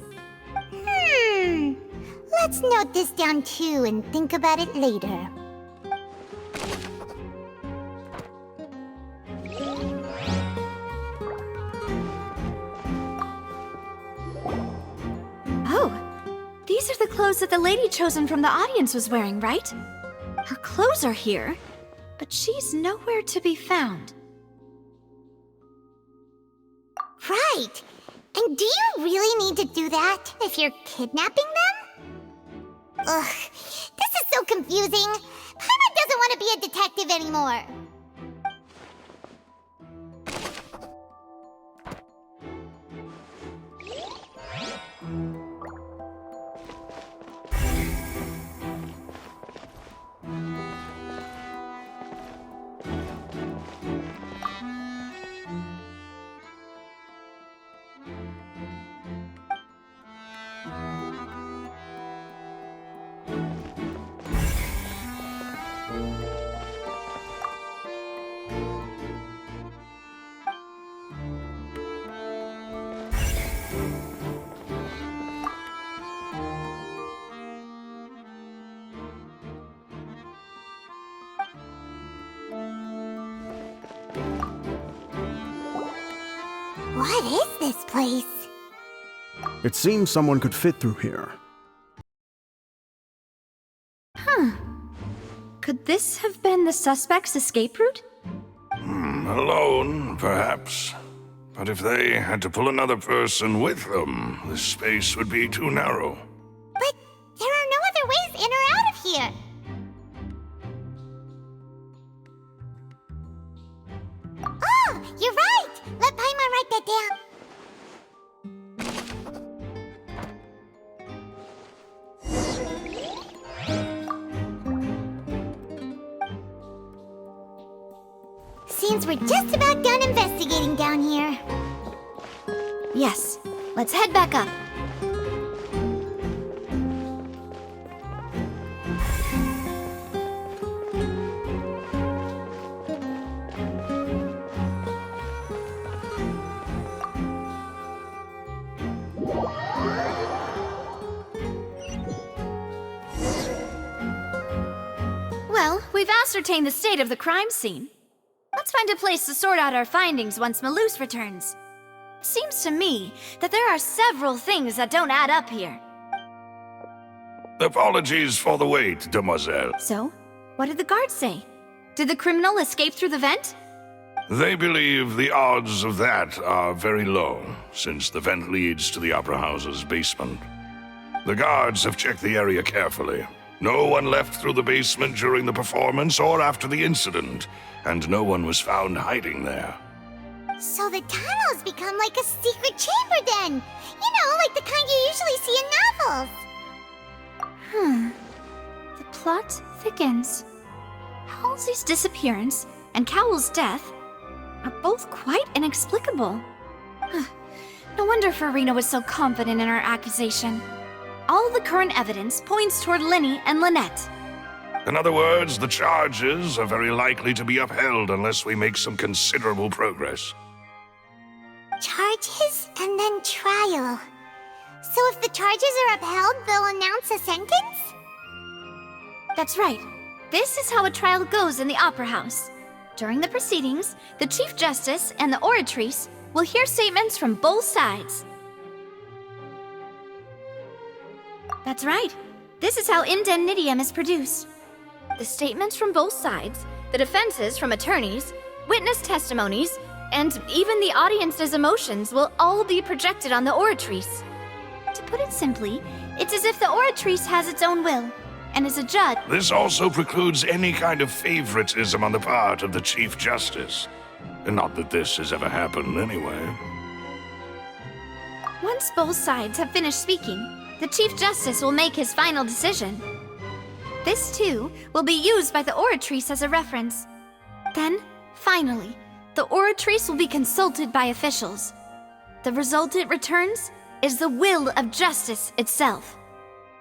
Let's note this down too and think about it later.
Oh, these are the clothes that the lady chosen from the audience was wearing, right? Her clothes are here, but she's nowhere to be found.
Right. And do you really need to do that if you're kidnapping them? Ugh, this is so confusing. Paimon doesn't want to be a detective anymore. What is this place?
It seems someone could fit through here.
Could this have been the suspect's escape route?
Alone, perhaps. But if they had to pull another person with them, the space would be too narrow.
But there are no other ways in or out of here. Oh, you're right! Let Paimon write that down. Seems we're just about done investigating down here.
Yes. Let's head back up. Well, we've ascertained the state of the crime scene. Let's find a place to sort out our findings once Malus returns. It seems to me that there are several things that don't add up here.
Apologies for the wait, demoiselle.
So, what did the guards say? Did the criminal escape through the vent?
They believe the odds of that are very low, since the vent leads to the Opera House's basement. The guards have checked the area carefully. No one left through the basement during the performance or after the incident, and no one was found hiding there.
So the tunnel's become like a secret chamber then! You know, like the kind you usually see in novels!
The plot thickens. Halsey's disappearance and Cowell's death are both quite inexplicable. No wonder Farina was so confident in her accusation. All the current evidence points toward Linny and Lynette.
In other words, the charges are very likely to be upheld unless we make some considerable progress.
Charges and then trial. So if the charges are upheld, they'll announce a sentence?
That's right. This is how a trial goes in the Opera House. During the proceedings, the Chief Justice and the Oratrice will hear statements from both sides. That's right. This is how indemnitium is produced. The statements from both sides, the defenses from attorneys, witness testimonies, and even the audience's emotions will all be projected on the Oratrice. To put it simply, it's as if the Oratrice has its own will, and is a judge.
This also precludes any kind of favoritism on the part of the Chief Justice. And not that this has ever happened anyway.
Once both sides have finished speaking, the Chief Justice will make his final decision. This, too, will be used by the Oratrice as a reference. Then, finally, the Oratrice will be consulted by officials. The result it returns is the will of justice itself.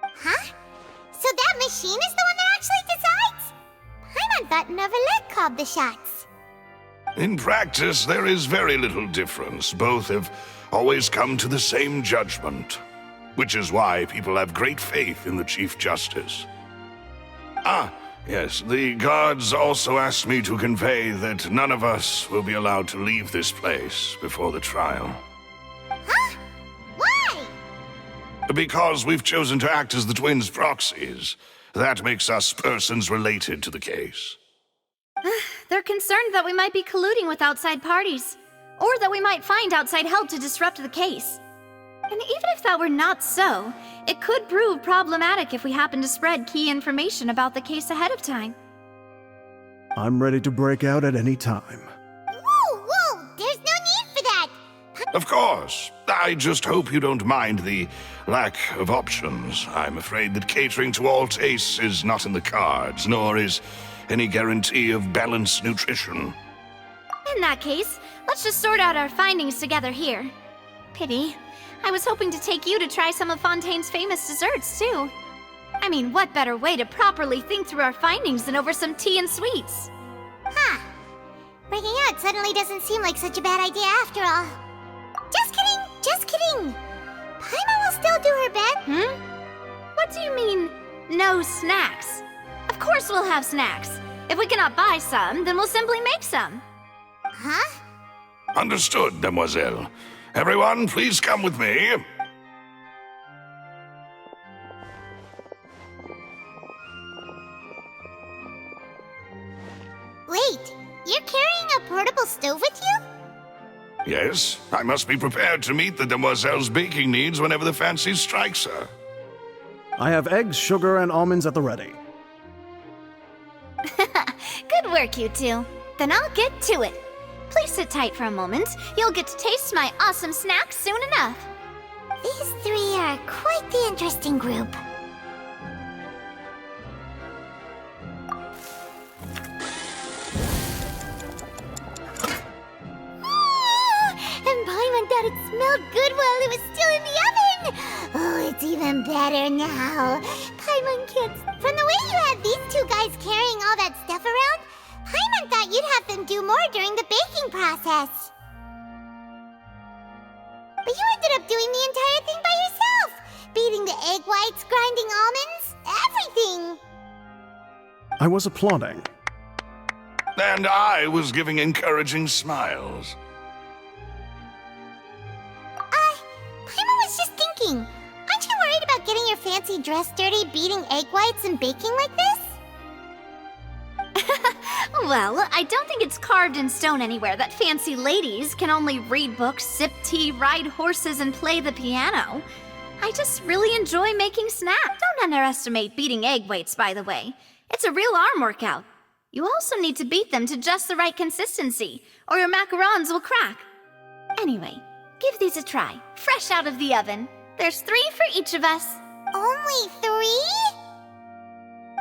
Huh? So that machine is the one that actually decides? Paimon thought Neuvillette called the shots.
In practice, there is very little difference. Both have always come to the same judgment, which is why people have great faith in the Chief Justice. Ah, yes, the guards also asked me to convey that none of us will be allowed to leave this place before the trial.
Huh? Why?
Because we've chosen to act as the twins' proxies. That makes us persons related to the case.
They're concerned that we might be colluding with outside parties, or that we might find outside help to disrupt the case. And even if that were not so, it could prove problematic if we happen to spread key information about the case ahead of time.
I'm ready to break out at any time.
Whoa! There's no need for that!
Of course. I just hope you don't mind the lack of options. I'm afraid that catering to all tastes is not in the cards, nor is any guarantee of balanced nutrition.
In that case, let's just sort out our findings together here. Pity. I was hoping to take you to try some of Fontaine's famous desserts, too. I mean, what better way to properly think through our findings than over some tea and sweets?
Huh. Breaking out suddenly doesn't seem like such a bad idea after all. Just kidding! Paimon will still do her best.
What do you mean, no snacks? Of course we'll have snacks. If we cannot buy some, then we'll simply make some.
Huh?
Understood, demoiselle. Everyone, please come with me.
Wait, you're carrying a portable stove with you?
Yes, I must be prepared to meet the demoiselle's baking needs whenever the fancy strikes her.
I have eggs, sugar, and almonds at the ready.
Good work, you two. Then I'll get to it. Please sit tight for a moment. You'll get to taste my awesome snacks soon enough.
These three are quite the interesting group. And Paimon thought it smelled good while it was still in the oven! Oh, it's even better now. Paimon can't... From the way you had these two guys carrying all that stuff around, Paimon thought you'd have them do more during the baking process. But you ended up doing the entire thing by yourself! Beating the egg whites, grinding almonds, everything!
I was applauding.
And I was giving encouraging smiles.
Paimon was just thinking, aren't you worried about getting your fancy dress dirty beating egg whites and baking like this?
Well, I don't think it's carved in stone anywhere that fancy ladies can only read books, sip tea, ride horses, and play the piano. I just really enjoy making snacks. Don't underestimate beating egg whites, by the way. It's a real arm workout. You also need to beat them to just the right consistency, or your macarons will crack. Anyway, give these a try, fresh out of the oven. There's 3 for each of us.
Only 3?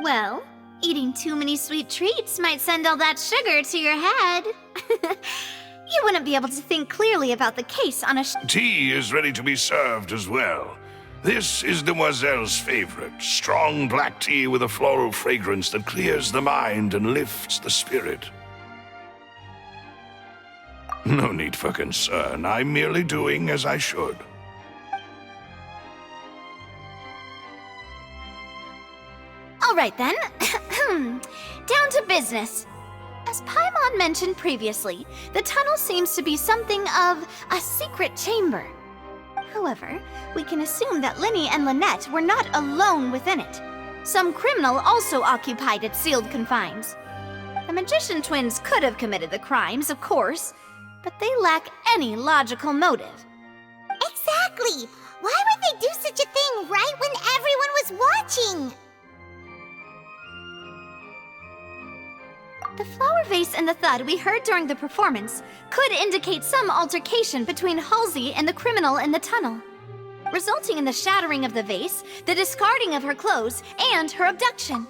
Well, eating too many sweet treats might send all that sugar to your head. You wouldn't be able to think clearly about the case on a
Tea is ready to be served as well. This is Demoiselle's favorite, strong black tea with a floral fragrance that clears the mind and lifts the spirit. No need for concern. I'm merely doing as I should.
All right then. Down to business. As Paimon mentioned previously, the tunnel seems to be something of a secret chamber. However, we can assume that Linny and Lynette were not alone within it. Some criminal also occupied its sealed confines. The magician twins could have committed the crimes, of course, but they lack any logical motive.
Exactly! Why would they do such a thing right when everyone was watching?
The flower vase and the thud we heard during the performance could indicate some altercation between Halsey and the criminal in the tunnel, resulting in the shattering of the vase, the discarding of her clothes, and her abduction.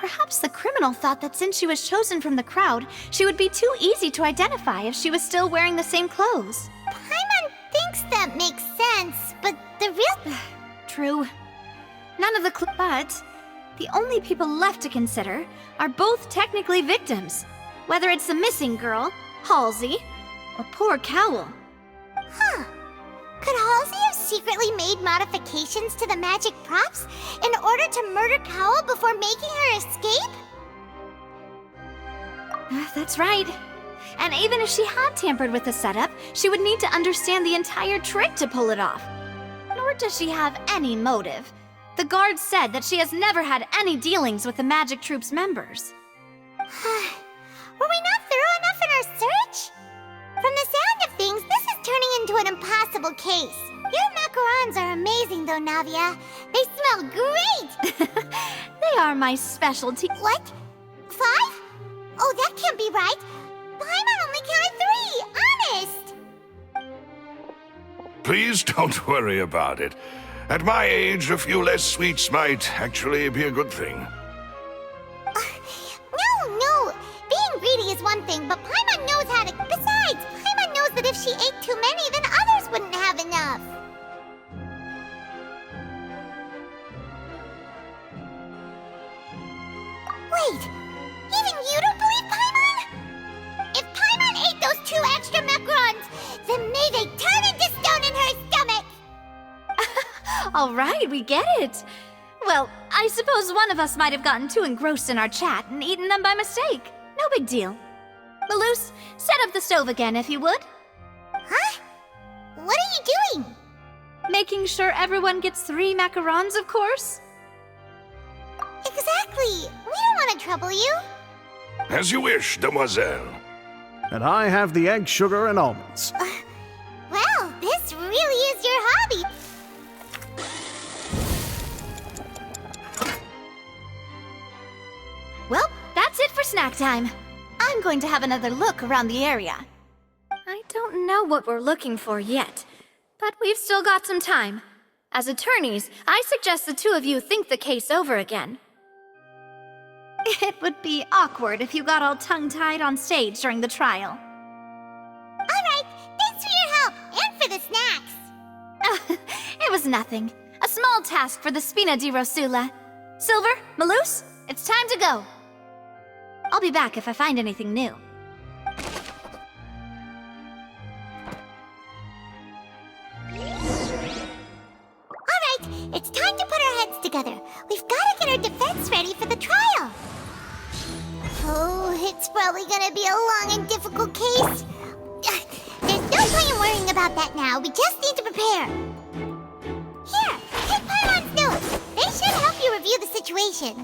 Perhaps the criminal thought that since she was chosen from the crowd, she would be too easy to identify if she was still wearing the same clothes.
Paimon thinks that makes sense, but the real...
True. none of the but the only people left to consider are both technically victims, whether it's the missing girl, Halsey, or poor Cowl.
Huh. Could Halsey have secretly made modifications to the magic props in order to murder Cowl before making her escape?
That's right. And even if she had tampered with the setup, she would need to understand the entire trick to pull it off. Nor does she have any motive. The guard said that she has never had any dealings with the Magic Troop's members.
Were we not thorough enough in our search? From the sound of things, this is turning into an impossible case. Your macarons are amazing, though, Navia. They smell great!
They are my specialty.
What? 5? Oh, that can't be right. Paimon only counted 3, honest!
Please don't worry about it. At my age, a few less sweets might actually be a good thing.
No. Being greedy is one thing, but Paimon knows how to... Besides, Paimon knows that if she ate too many, then others wouldn't have enough. Wait, even you don't believe Paimon? If Paimon ate those 2 extra macarons, then may they turn into stone in her stomach!
All right, we get it. Well, I suppose one of us might have gotten too engrossed in our chat and eaten them by mistake. No big deal. Maloose, set up the stove again if you would.
Huh? What are you doing?
Making sure everyone gets 3 macarons, of course.
Exactly. We don't want to trouble you.
As you wish, demoiselle.
And I have the egg, sugar, and almonds.
Well, this really is your hobby.
Well, that's it for snack time. I'm going to have another look around the area. I don't know what we're looking for yet, but we've still got some time. As attorneys, I suggest the 2 of you think the case over again. It would be awkward if you got all tongue-tied on stage during the trial.
All right, thanks for your help and for the snacks.
It was nothing. A small task for the Spina di Rosula. Silver, Maloose, it's time to go. I'll be back if I find anything new.
All right, it's time to put our heads together. We've got to get our defense ready for the trial. Oh, it's probably gonna be a long and difficult case. There's no point in worrying about that now. We just need to prepare. Here, take Paimon's notes. They should help you review the situation.